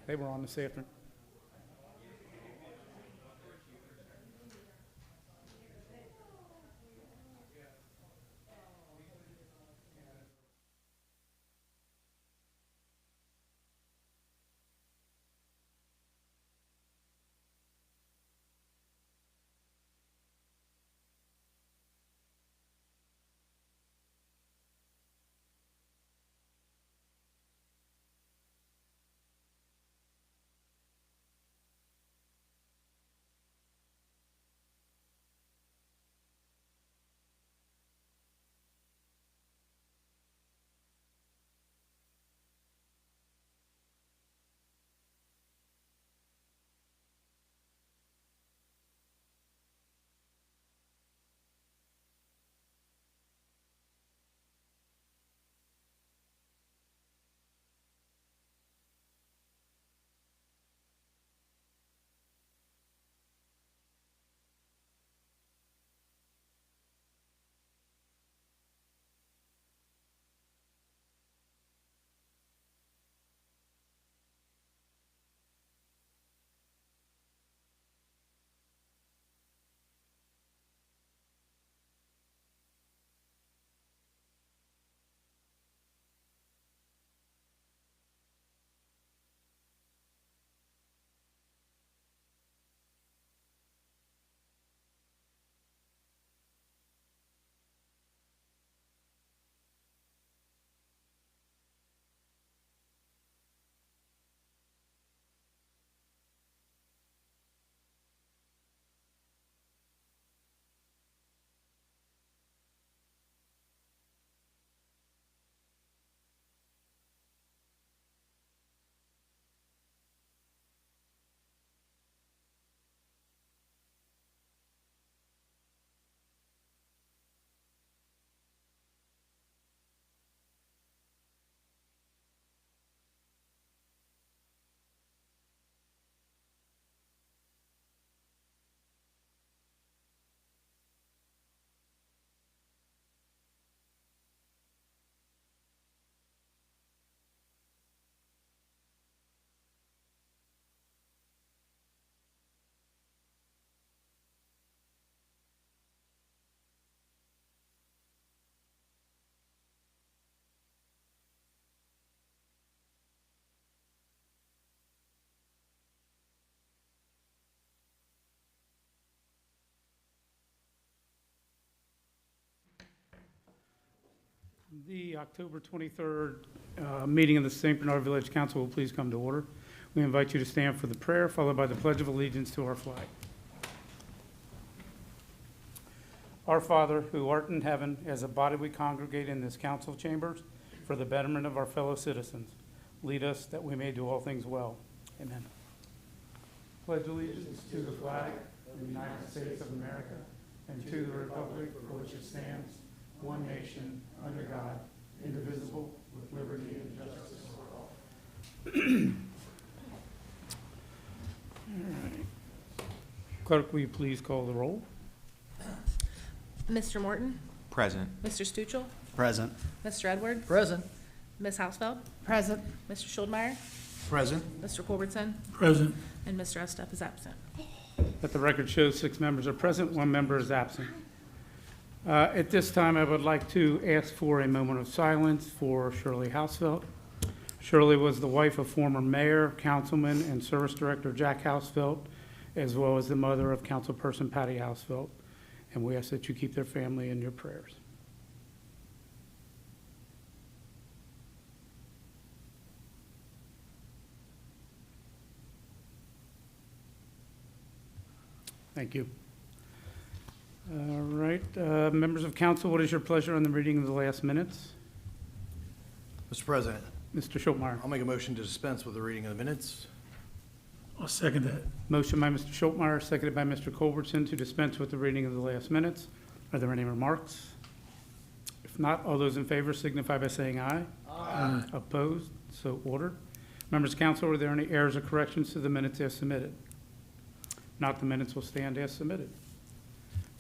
They were on this afternoon. The October 23rd meeting of the St. Bernard Village Council will please come to order. We invite you to stand for the prayer, followed by the Pledge of Allegiance to our flag. Our Father, who art in heaven, as a body we congregate in this council chambers for the betterment of our fellow citizens. Lead us that we may do all things well. Amen. Pledge allegiance to the flag of the United States of America and to the republic for which it stands, one nation, under God, indivisible, with liberty and justice for all. All right. Clerk, will you please call the roll? Mr. Morton? Present. Mr. Stuchel? Present. Mr. Edward? Present. Ms. Hausfeld? Present. Mr. Schuldmeyer? Present. Mr. Culbertson? Present. And Mr. Estep is absent. Let the record show 6 members are present, 1 member is absent. At this time, I would like to ask for a moment of silence for Shirley Hausfeld. Shirley was the wife of former mayor, councilman, and service director Jack Hausfeld, as well as the mother of councilperson Patty Hausfeld. And we ask that you keep their family in your prayers. Thank you. All right, members of council, what is your pleasure on the reading of the last minutes? Mr. President, Mr. Schultmeyer. I'll make a motion to dispense with the reading of the minutes. I'll second that. Motion by Mr. Schultmeyer, seconded by Mr. Culbertson to dispense with the reading of the last minutes. Are there any remarks? If not, all those in favor signify by saying aye. Aye. Opposed? So ordered. Members of council, are there any errors or corrections to the minutes as submitted? Not, the minutes will stand as submitted.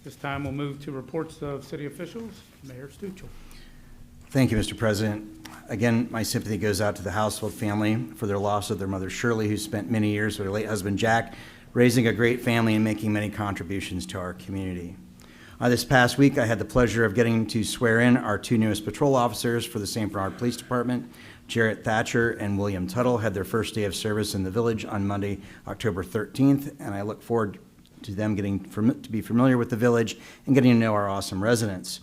This time we'll move to reports of city officials. Mayor Stuchel. Thank you, Mr. President. Again, my sympathy goes out to the Household family for their loss of their mother, Shirley, who spent many years with her late husband, Jack, raising a great family and making many contributions to our community. This past week, I had the pleasure of getting to swear in our two newest patrol officers for the St. Bernard Police Department. Jarrett Thatcher and William Tuttle had their first day of service in the village on Monday, October 13th, and I look forward to them getting to be familiar with the village and getting to know our awesome residents.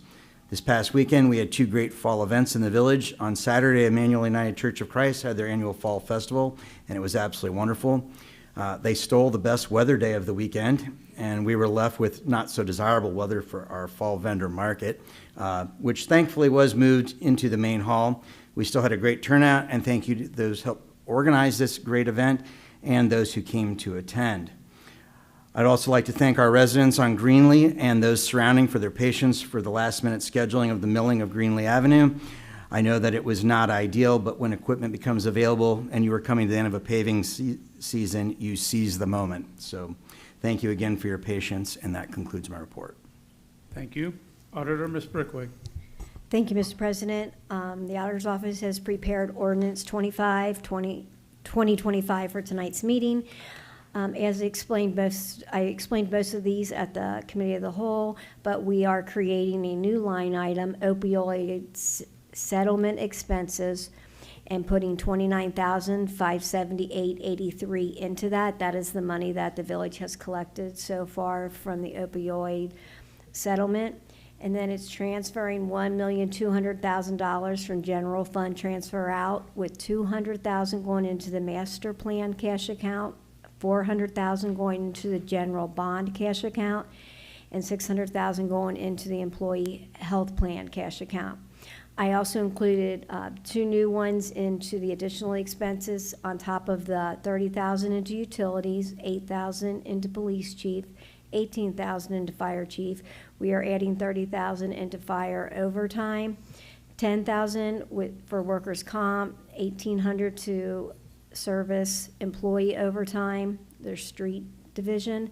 This past weekend, we had two great fall events in the village. On Saturday, Emmanuel United Church of Christ had their annual fall festival, and it was absolutely wonderful. They stole the best weather day of the weekend, and we were left with not so desirable weather for our fall vendor market, which thankfully was moved into the main hall. We still had a great turnout, and thank you to those who helped organize this great event and those who came to attend. I'd also like to thank our residents on Greenlee and those surrounding for their patience for the last-minute scheduling of the milling of Greenlee Avenue. I know that it was not ideal, but when equipment becomes available and you are coming to the end of a paving season, you seize the moment. So thank you again for your patience, and that concludes my report. Thank you. Auditor, Ms. Brickwig. Thank you, Mr. President. The Auditor's Office has prepared Ordinance 2025 for tonight's meeting. As I explained most of these at the Committee of the Whole, but we are creating a new line item, opioid settlement expenses, and putting $29,578.83 into that. That is the money that the village has collected so far from the opioid settlement. And then it's transferring $1,200,000 from general fund transfer out, with $200,000 going into the master plan cash account, $400,000 going into the general bond cash account, and $600,000 going into the employee health plan cash account. I also included two new ones into the additional expenses on top of the $30,000 into utilities, $8,000 into police chief, $18,000 into fire chief. We are adding $30,000 into fire overtime, $10,000 for workers' comp, $1,800 to service employee overtime, their street division,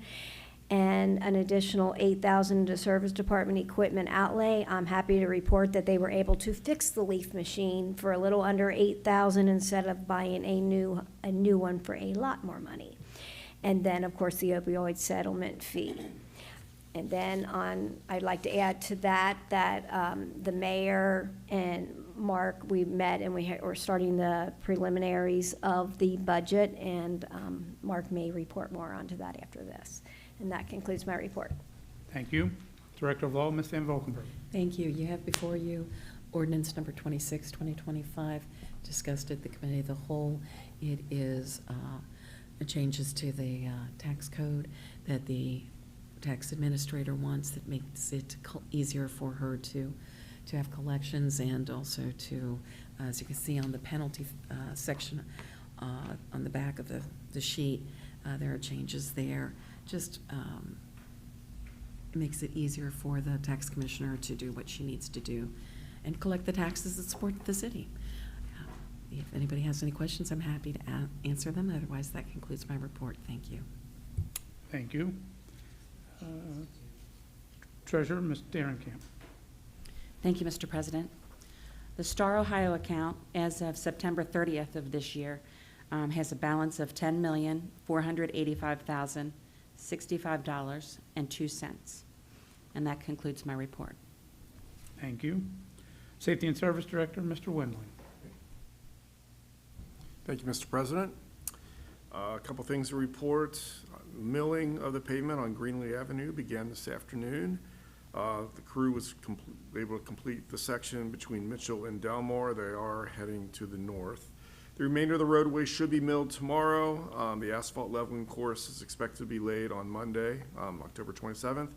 and an additional $8,000 to service department equipment outlay. I'm happy to report that they were able to fix the leaf machine for a little under $8,000 instead of buying a new one for a lot more money. And then, of course, the opioid settlement fee. And then I'd like to add to that the mayor and Mark, we met and we're starting the preliminaries of the budget, and Mark may report more onto that after this. And that concludes my report. Thank you. Director of Law, Ms. Van Valkenburg. Thank you. You have before you ordinance number 26, 2025, discussed at the Committee of the Whole. It is changes to the tax code that the tax administrator wants, that makes it easier for her to have collections, and also to, as you can see on the penalty section on the back of the sheet, there are changes there. Just it makes it easier for the tax commissioner to do what she needs to do and collect the taxes that support the city. If anybody has any questions, I'm happy to answer them. Otherwise, that concludes my report. Thank you. Thank you. Treasurer, Ms. Derenkamp. Thank you, Mr. President. The Star Ohio account, as of September 30th of this year, has a balance of $10,485,065.02. And that concludes my report. Thank you. Safety and Service Director, Mr. Windling. Thank you, Mr. President. A couple things to report. Milling of the pavement on Greenlee Avenue began this afternoon. The crew was able to complete the section between Mitchell and Delmore. They are heading to the north. The remainder of the roadway should be milled tomorrow. The asphalt leveling course is expected to be laid on Monday, October 27th,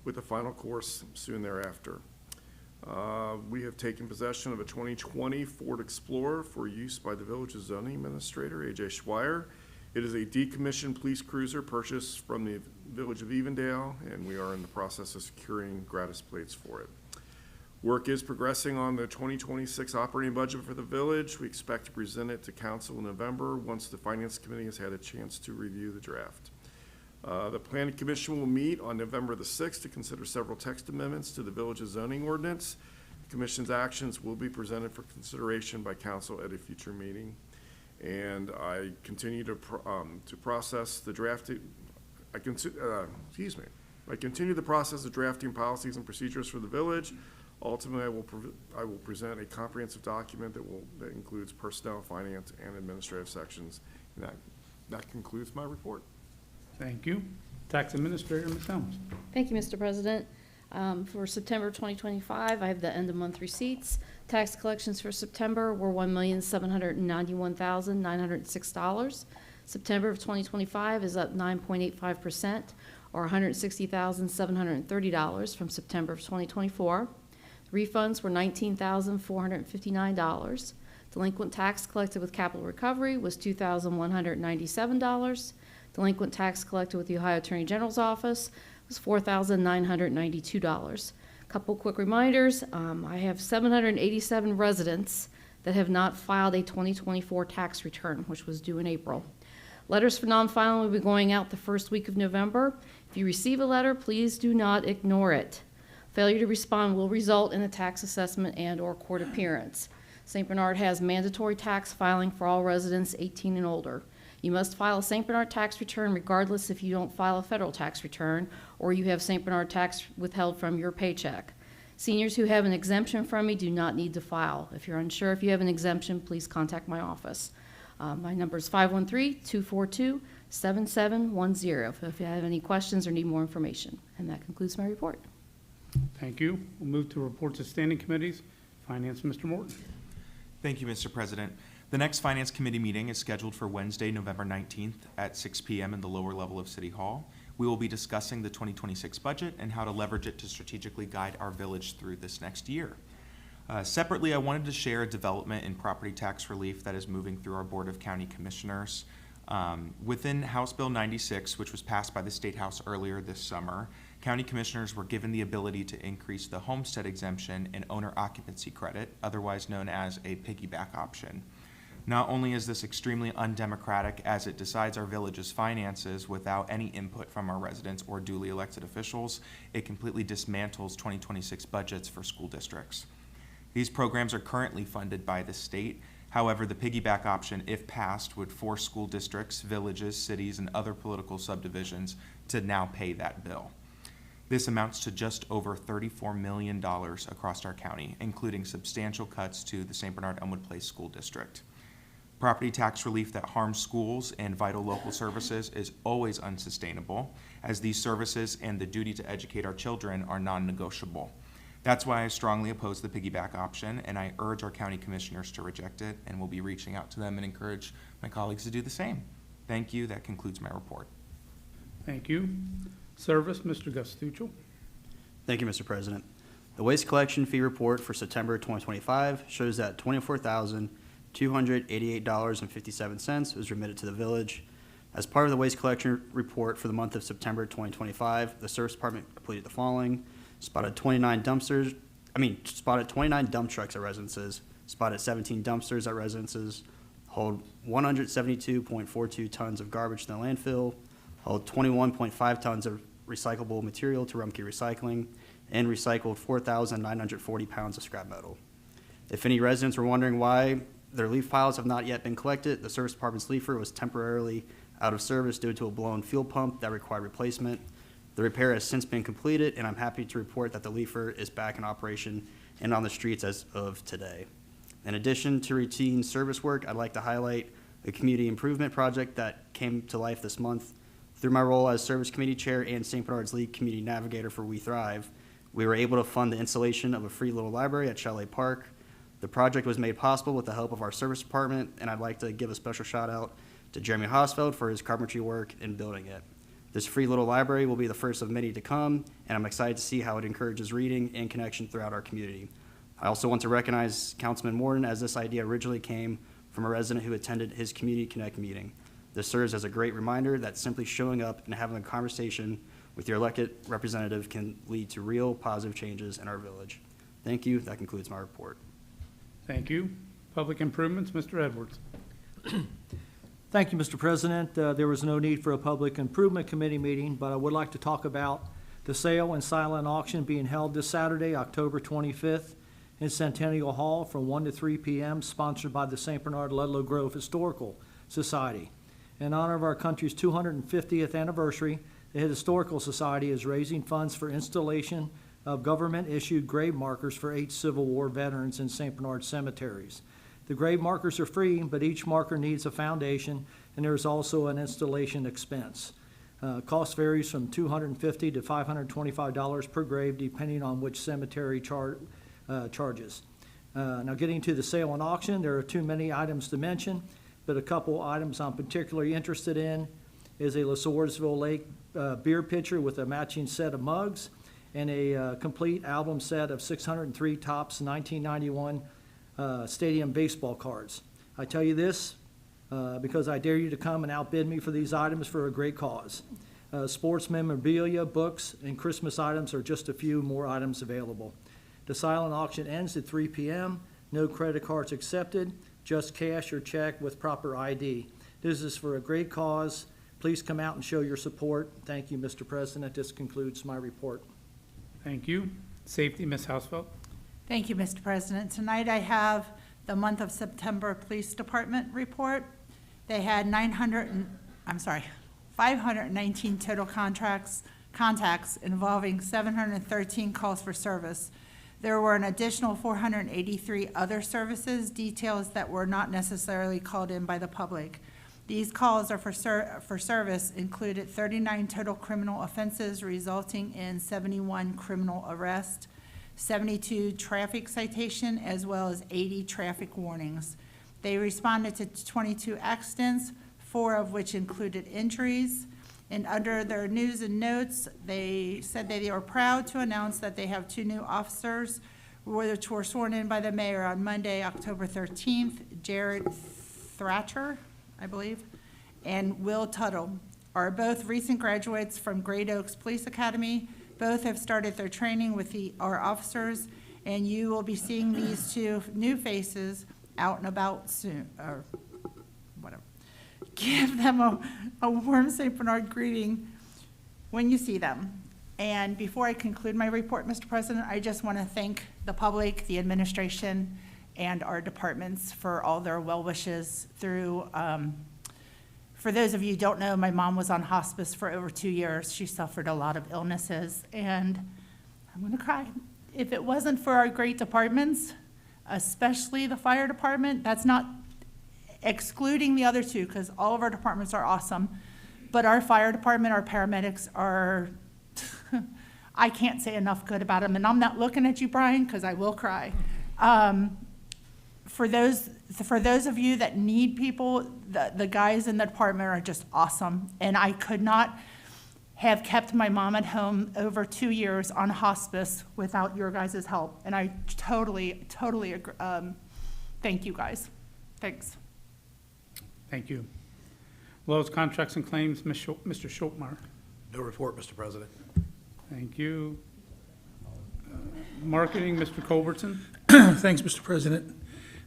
with the final course soon thereafter. We have taken possession of a 2020 Ford Explorer for use by the village's zoning administrator, A.J. Schweier. It is a decommissioned police cruiser purchased from the village of Evendale, and we are in the process of securing gratis plates for it. Work is progressing on the 2026 operating budget for the village. We expect to present it to council in November once the Finance Committee has had a chance to review the draft. The Planning Commission will meet on November the 6th to consider several text amendments to the village's zoning ordinance. The Commission's actions will be presented for consideration by council at a future meeting. And I continue to process the drafting, I continue the process of drafting policies and procedures for the village. Ultimately, I will present a comprehensive document that includes personnel, finance, and administrative sections. And that concludes my report. Thank you. Tax Administrator, Ms. Helms. Thank you, Mr. President. For September 2025, I have the end-of-month receipts. Tax collections for September were $1,791,906. September of 2025 is up 9.85%, or $160,730 from September of 2024. Refunds were $19,459. Delinquent tax collected with capital recovery was $2,197. Delinquent tax collected with the Ohio Attorney General's office was $4,992. Couple quick reminders. I have 787 residents that have not filed a 2024 tax return, which was due in April. Letters for non-filing will be going out the first week of November. If you receive a letter, please do not ignore it. Failure to respond will result in a tax assessment and/or court appearance. St. Bernard has mandatory tax filing for all residents 18 and older. You must file a St. Bernard tax return regardless if you don't file a federal tax return or you have St. Bernard tax withheld from your paycheck. Seniors who have an exemption from me do not need to file. If you're unsure if you have an exemption, please contact my office. My number is 513-242-7710 if you have any questions or need more information. And that concludes my report. Thank you. We'll move to reports of standing committees. Finance, Mr. Morton. Thank you, Mr. President. The next Finance Committee meeting is scheduled for Wednesday, November 19th at 6 p.m. in the lower level of City Hall. We will be discussing the 2026 budget and how to leverage it to strategically guide our village through this next year. Separately, I wanted to share a development in property tax relief that is moving through our Board of County Commissioners. Within House Bill 96, which was passed by the State House earlier this summer, County Commissioners were given the ability to increase the homestead exemption and owner occupancy credit, otherwise known as a piggyback option. Not only is this extremely undemocratic as it decides our village's finances without any input from our residents or duly elected officials, it completely dismantles 2026 budgets for school districts. These programs are currently funded by the state. However, the piggyback option, if passed, would force school districts, villages, cities, and other political subdivisions to now pay that bill. This amounts to just over $34 million across our county, including substantial cuts to the St. Bernard Elmwood Place School District. Property tax relief that harms schools and vital local services is always unsustainable, as these services and the duty to educate our children are non-negotiable. That's why I strongly oppose the piggyback option, and I urge our county commissioners to reject it, and will be reaching out to them and encourage my colleagues to do the same. Thank you. That concludes my report. Thank you. Service, Mr. Gustucci. Thank you, Mr. President. The waste collection fee report for September 2025 shows that $24,288.57 was remitted to the village. As part of the waste collection report for the month of September 2025, the Service Department completed the following: spotted 29 dump trucks at residences, spotted 17 dumpsters at residences, hauled 172.42 tons of garbage to the landfill, hauled 21.5 tons of recyclable material to Rumpke Recycling, and recycled 4,940 pounds of scrap metal. If any residents were wondering why their leaf piles have not yet been collected, the Service Department's leafer was temporarily out of service due to a blown fuel pump that required replacement. The repair has since been completed, and I'm happy to report that the leafer is back in operation and on the streets as of today. In addition to routine service work, I'd like to highlight a community improvement project that came to life this month. Through my role as Service Committee Chair and St. Bernard's League Community Navigator for We Thrive, we were able to fund the installation of a free little library at Chalet Park. The project was made possible with the help of our Service Department, and I'd like to give a special shout out to Jeremy Hosfeld for his carpentry work in building it. This free little library will be the first of many to come, and I'm excited to see how it encourages reading and connection throughout our community. I also want to recognize Councilman Morton, as this idea originally came from a resident who attended his Community Connect meeting. This serves as a great reminder that simply showing up and having a conversation with your elected representative can lead to real positive changes in our village. Thank you. That concludes my report. Thank you. Public Improvements, Mr. Edwards. Thank you, Mr. President. There was no need for a Public Improvement Committee meeting, but I would like to talk about the sale and silent auction being held this Saturday, October 25th, in Centennial Hall from 1 to 3 p.m., sponsored by the St. Bernard Ludlow Grove Historical Society. In honor of our country's 250th anniversary, the Historical Society is raising funds for installation of government-issued grave markers for 8 Civil War veterans in St. Bernard cemeteries. The grave markers are free, but each marker needs a foundation, and there is also an installation expense. Cost varies from $250 to $525 per grave, depending on which cemetery charges. Now, getting to the sale and auction, there are too many items to mention, but a couple items I'm particularly interested in is a Lesorsville Lake beer pitcher with a matching set of mugs and a complete album set of 603 Topps 1991 stadium baseball cards. I tell you this because I dare you to come and outbid me for these items for a great cause. Sports memorabilia, books, and Christmas items are just a few more items available. The silent auction ends at 3 p.m. No credit cards accepted, just cash or check with proper ID. This is for a great cause. Please come out and show your support. Thank you, Mr. President. This concludes my report. Thank you. Safety, Ms. Hausfeld. Thank you, Mr. President. Tonight I have the month of September Police Department report. They had 519 total contacts involving 713 calls for service. There were an additional 483 other services, details that were not necessarily called in by the public. These calls are for service included 39 total criminal offenses resulting in 71 criminal arrests, 72 traffic citation, as well as 80 traffic warnings. They responded to 22 accidents, 4 of which included injuries. And under their news and notes, they said they were proud to announce that they have 2 new officers, which were sworn in by the mayor on Monday, October 13th, Jared Thrasher, I believe, and Will Tuttle are both recent graduates from Great Oaks Police Academy. Both have started their training with our officers, and you will be seeing these 2 new faces out and about soon, or whatever. Give them a warm St. Bernard greeting when you see them. And before I conclude my report, Mr. President, I just want to thank the public, the administration, and our departments for all their well wishes through, for those of you who don't know, my mom was on hospice for over 2 years. She suffered a lot of illnesses, and I'm going to cry. If it wasn't for our great departments, especially the fire department, that's not excluding the other 2, because all of our departments are awesome, but our fire department, our paramedics are, I can't say enough good about them, and I'm not looking at you, Brian, because I will cry. For those of you that need people, the guys in the department are just awesome, and I could not have kept my mom at home over 2 years on hospice without your guys' help, and I totally agree. Thank you, guys. Thanks. Thank you. Laws, contracts, and claims, Mr. Schultmeyer. No report, Mr. President. Thank you. Marketing, Mr. Culbertson. Thanks, Mr. President.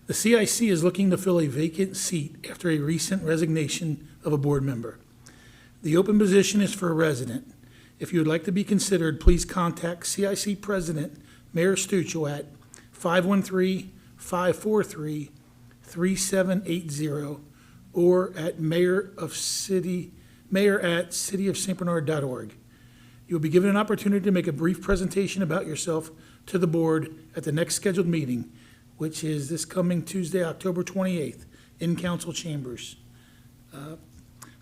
The CIC is looking to fill a vacant seat after a recent resignation of a board member. The open position is for a resident. If you would like to be considered, please contact CIC President Mayor Stuccio at 513-543-3780 or at mayor@cityofstbernard.org. You will be given an opportunity to make a brief presentation about yourself to the board at the next scheduled meeting, which is this coming Tuesday, October 28th, in council chambers. I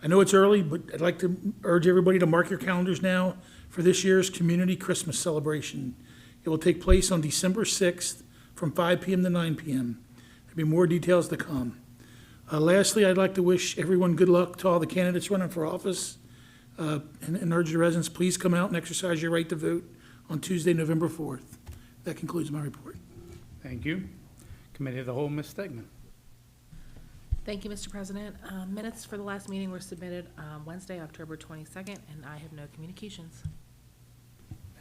know it's early, but I'd like to urge everybody to mark your calendars now for this year's community Christmas celebration. It will take place on December 6th from 5 p.m. to 9 p.m. There'll be more details to come. Lastly, I'd like to wish everyone good luck to all the candidates running for office and urge the residents, please come out and exercise your right to vote on Tuesday, November 4th. That concludes my report. Thank you. Committee of the Whole, Ms. Stegman. Thank you, Mr. President. Minutes for the last meeting were submitted Wednesday, October 22nd, and I have no communications.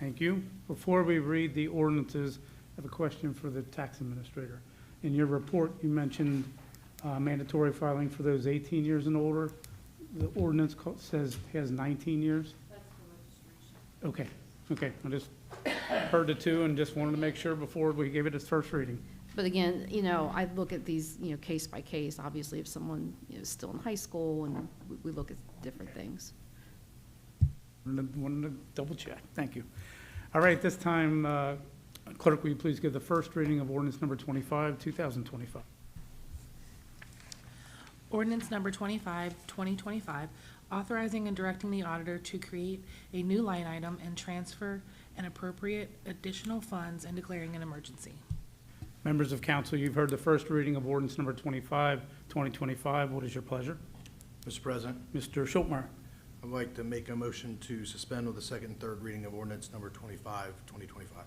Thank you. Before we read the ordinances, I have a question for the tax administrator. In your report, you mentioned mandatory filing for those 18 years and older. The ordinance says has 19 years? That's for registration. Okay, I just heard the two and just wanted to make sure before we gave it its first reading. But again, I look at these, case by case. Obviously, if someone is still in high school, and we look at different things. Wanted to double check. Thank you. All right, this time, clerk, will you please give the first reading of ordinance number 25, 2025? Ordinance number 25, 2025, authorizing and directing the auditor to create a new line item and transfer and appropriate additional funds and declaring an emergency. Members of council, you've heard the first reading of ordinance number 25, 2025. What is your pleasure? Mr. President, Mr. Schultmeyer. I'd like to make a motion to suspend with the second and third reading of ordinance number 25, 2025.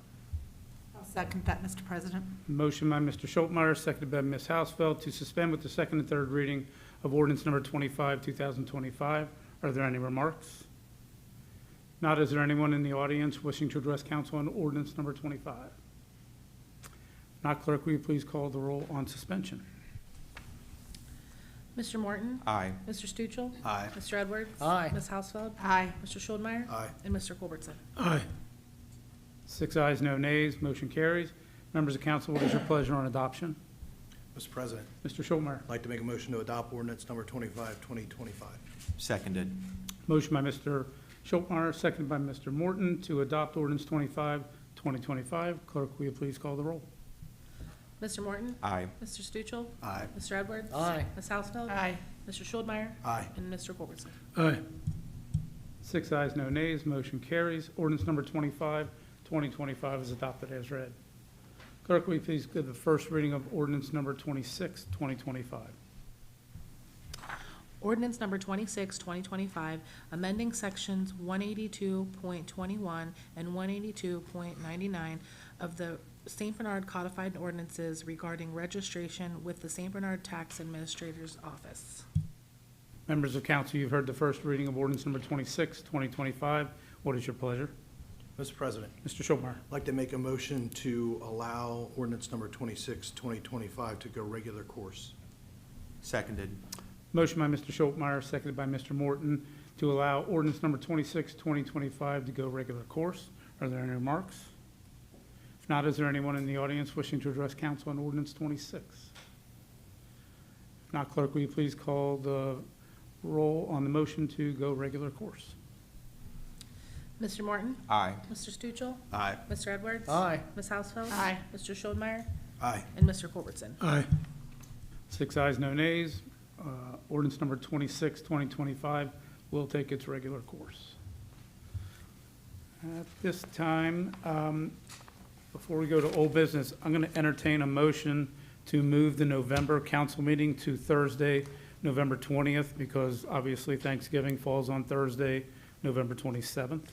I'll second that, Mr. President. Motion by Mr. Schultmeyer, seconded by Ms. Hausfeld, to suspend with the second and third reading of ordinance number 25, 2025. Are there any remarks? Not, is there anyone in the audience wishing to address council on ordinance number 25? Not, clerk, will you please call the roll on suspension? Mr. Morton? Aye. Mr. Stuchel? Aye. Mr. Edwards? Aye. Ms. Hausfeld? Aye. Mr. Schuldmeyer? Aye. And Mr. Culbertson? Aye. 6 ayes, no nays, motion carries. Members of council, what is your pleasure on adoption? Mr. President, Mr. Schultmeyer. I'd like to make a motion to adopt ordinance number 25, 2025. Seconded. Motion by Mr. Schultmeyer, seconded by Mr. Morton, to adopt ordinance 25, 2025. Clerk, will you please call the roll? Mr. Morton? Aye. Mr. Stuchel? Aye. Mr. Edwards? Aye. Ms. Hausfeld? Aye. Mr. Schuldmeyer? Aye. And Mr. Culbertson? Aye. 6 ayes, no nays, motion carries. Ordinance number 25, 2025 is adopted as read. Clerk, will you please give the first reading of ordinance number 26, 2025? Ordinance number 26, 2025, amending sections 182.21 and 182.99 of the St. Bernard Codified Ordinances regarding registration with the St. Bernard Tax Administrator's Office. Members of council, you've heard the first reading of ordinance number 26, 2025. What is your pleasure? Mr. President, Mr. Schultmeyer. I'd like to make a motion to allow ordinance number 26, 2025 to go regular course. Seconded. Motion by Mr. Schultmeyer, seconded by Mr. Morton, to allow ordinance number 26, 2025 to go regular course. Are there any remarks? If not, is there anyone in the audience wishing to address council on ordinance 26? If not, clerk, will you please call the roll on the motion to go regular course? Mr. Morton? Aye. Mr. Stuchel? Aye. Mr. Edwards? Aye. Ms. Hausfeld? Aye. Mr. Schuldmeyer? Aye. And Mr. Culbertson? Aye. 6 ayes, no nays. Ordinance number 26, 2025 will take its regular course. At this time, before we go to old business, I'm going to entertain a motion to move the November council meeting to Thursday, November 20th, because obviously Thanksgiving falls on Thursday, November 27th.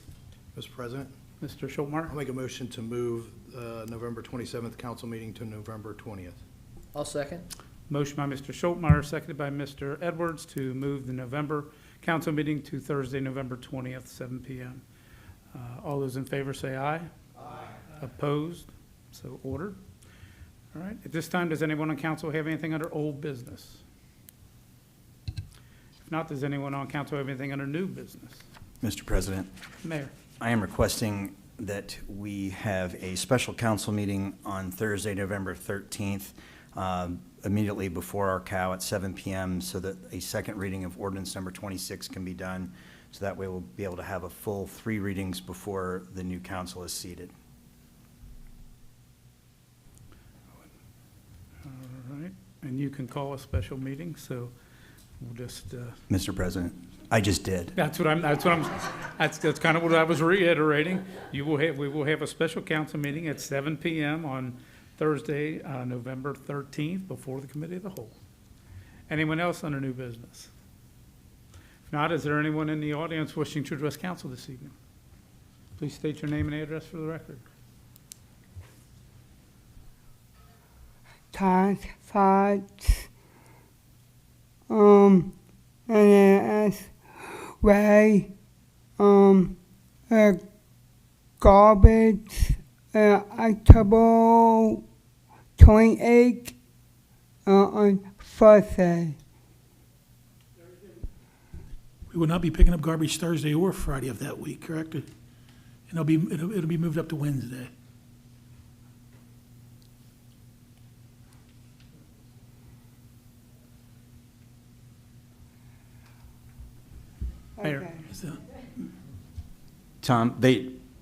Mr. President, Mr. Schultmeyer. I'll make a motion to move November 27th council meeting to November 20th. I'll second. Motion by Mr. Schultmeyer, seconded by Mr. Edwards, to move the November council meeting to Thursday, November 20th, 7 p.m. All those in favor say aye. Aye. Opposed? So ordered. All right. At this time, does anyone on council have anything under old business? If not, does anyone on council have anything under new business? Mr. President, Mayor. I am requesting that we have a special council meeting on Thursday, November 13th, immediately before our cow at 7 p.m. so that a second reading of ordinance number 26 can be done. So that way we'll be able to have a full 3 readings before the new council is seated. All right. And you can call a special meeting, so we'll just, Mr. President, I just did. that's kind of what I was reiterating. We will have a special council meeting at 7 p.m. on Thursday, November 13th, before the committee of the whole. Anyone else under new business? If not, is there anyone in the audience wishing to address council this evening? Please state your name and address for the record. Task force, and as way, garbage, October 28th, on Thursday. We will not be picking up garbage Thursday or Friday of that week, correct? In and it'll be moved up to Wednesday. Mayor. Okay. So, Tom,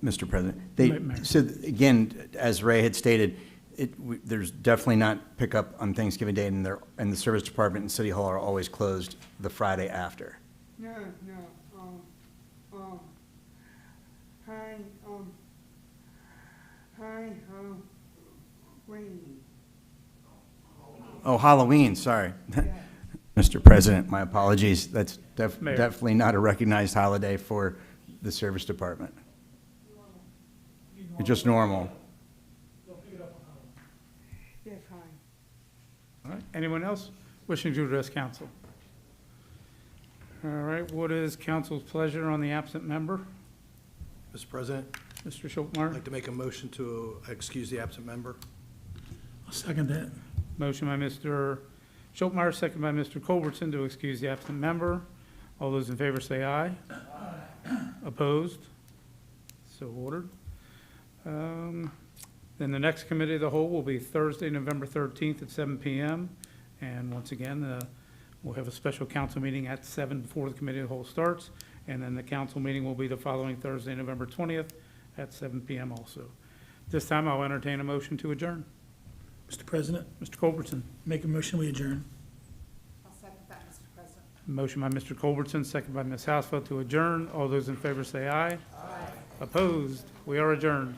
Mr. President, Mayor. so again, as Ray had stated, there's definitely not pickup on Thanksgiving Day, and the service department and City Hall are always closed the Friday after. No, hi, Wayne. Oh, Halloween, sorry. Mr. President, my apologies. That's Mayor. definitely not a recognized holiday for the service department. It's just normal. Yeah, fine. All right, anyone else wishing to address council? All right, what is council's pleasure on the absent member? Mr. President, Mr. I'd Schultmeyer? like to make a motion to excuse the absent member. I'll second that. Motion by Mr. Schultmeyer, second by Mr. Culbertson to excuse the absent member. All those in favor say aye. Opposed? So ordered. Then the next committee of the whole will be Thursday, November 13th at 7 PM. And once again, we'll have a special council meeting at 7 before the committee of the whole starts. And then the council meeting will be the following Thursday, November 20th at 7 PM also. This time I'll entertain a motion to adjourn. Mr. President, Mr. Culbertson. make a motion, we adjourn. I'll second that, Mr. President. Motion by Mr. Culbertson, second by Ms. Housefeld to adjourn. All those in favor say aye. Aye. Opposed? We are adjourned.